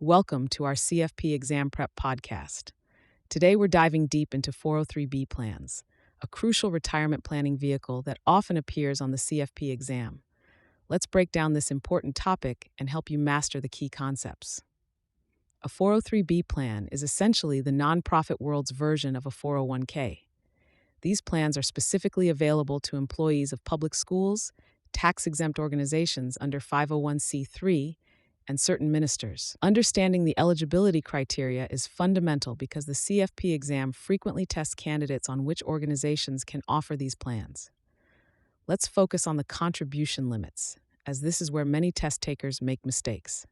Welcome to our CFP Exam Prep podcast. Today we're diving deep into 403B plans, a crucial retirement planning vehicle that often appears on the CFP exam. Let's break down this important topic and help you master the key concepts. A 403B plan is essentially the nonprofit world's version of a 401k. These plans are specifically available to employees of public schools, tax-exempt organizations under 501c3, and certain ministers. Understanding the eligibility criteria is fundamental because the CFP exam frequently tests candidates on which organizations can offer these plans. Let's focus on the contribution limits, as this is where many test takers make mistakes.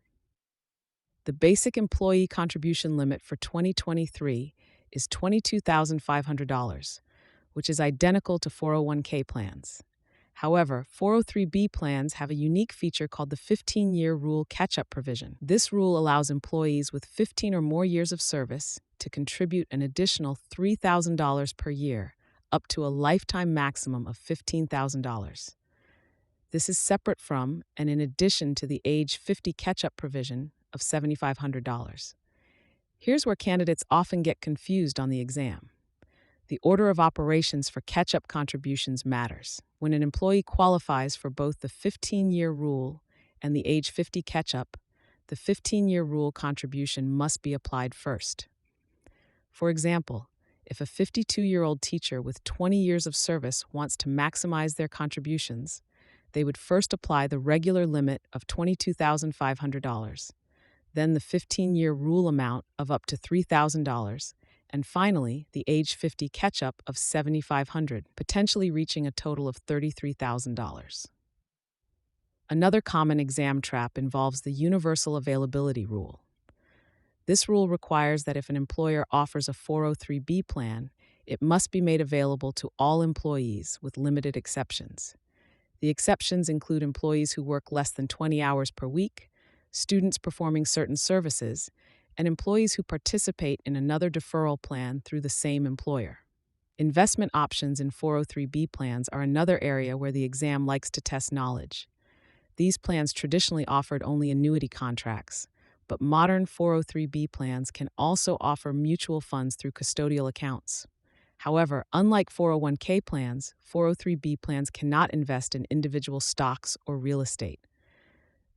The basic employee contribution limit for 2023 is $22,500, which is identical to 401k plans. However, 403B plans have a unique feature called the 15-year rule catch-up provision. This rule allows employees with 15 or more years of service to contribute an additional $3,000 per year, up to a lifetime maximum of $15,000. This is separate from and in addition to the age 50 catch-up provision of $7,500. Here's where candidates often get confused on the exam. The order of operations for catch-up contributions matters. When an employee qualifies for both the 15-year rule and the age 50 catch-up, the 15-year rule contribution must be applied first. For example, if a 52-year-old teacher with 20 years of service wants to maximize their contributions, they would first apply the regular limit of $22,500, then the 15-year rule amount of up to $3,000, and finally, the age 50 catch-up of $7,500, potentially reaching a total of $33,000. Another common exam trap involves the universal availability rule. This rule requires that if an employer offers a 403B plan, it must be made available to all employees with limited exceptions. The exceptions include employees who work less than 20 hours per week, students performing certain services, and employees who participate in another deferral plan through the same employer. Investment options in 403B plans are another area where the exam likes to test knowledge. These plans traditionally offered only annuity contracts, but modern 403B plans can also offer mutual funds through custodial accounts. However, unlike 401k plans, 403B plans cannot invest in individual stocks or real estate.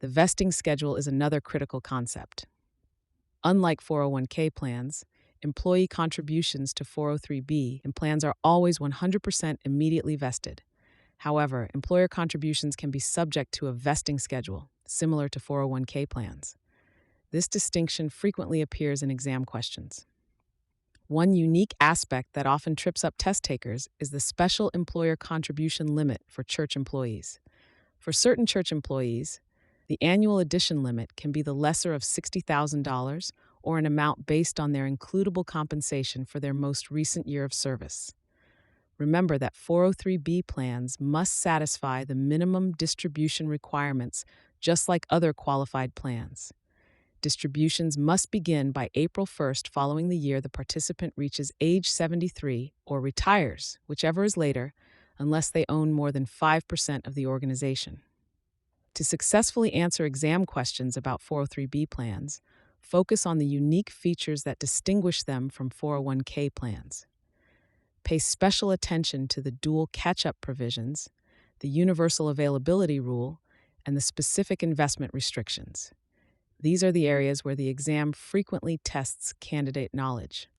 The vesting schedule is another critical concept. Unlike 401k plans, employee contributions to 403B and plans are always 100% immediately vested. However, employer contributions can be subject to a vesting schedule, similar to 401k plans. This distinction frequently appears in exam questions. One unique aspect that often trips up test takers is the special employer contribution limit for church employees. For certain church employees, the annual addition limit can be the lesser of $60,000 or an amount based on their includable compensation for their most recent year of service. Remember that 403B plans must satisfy the minimum distribution requirements just like other qualified plans. Distributions must begin by April 1st following the year the participant reaches age 73 or retires, whichever is later, unless they own more than 5% of the organization. To successfully answer exam questions about 403B plans, focus on the unique features that distinguish them from 401k plans. Pay special attention to the dual catch-up provisions, the universal availability rule, and the specific investment restrictions. These are the areas where the exam frequently tests candidate knowledge.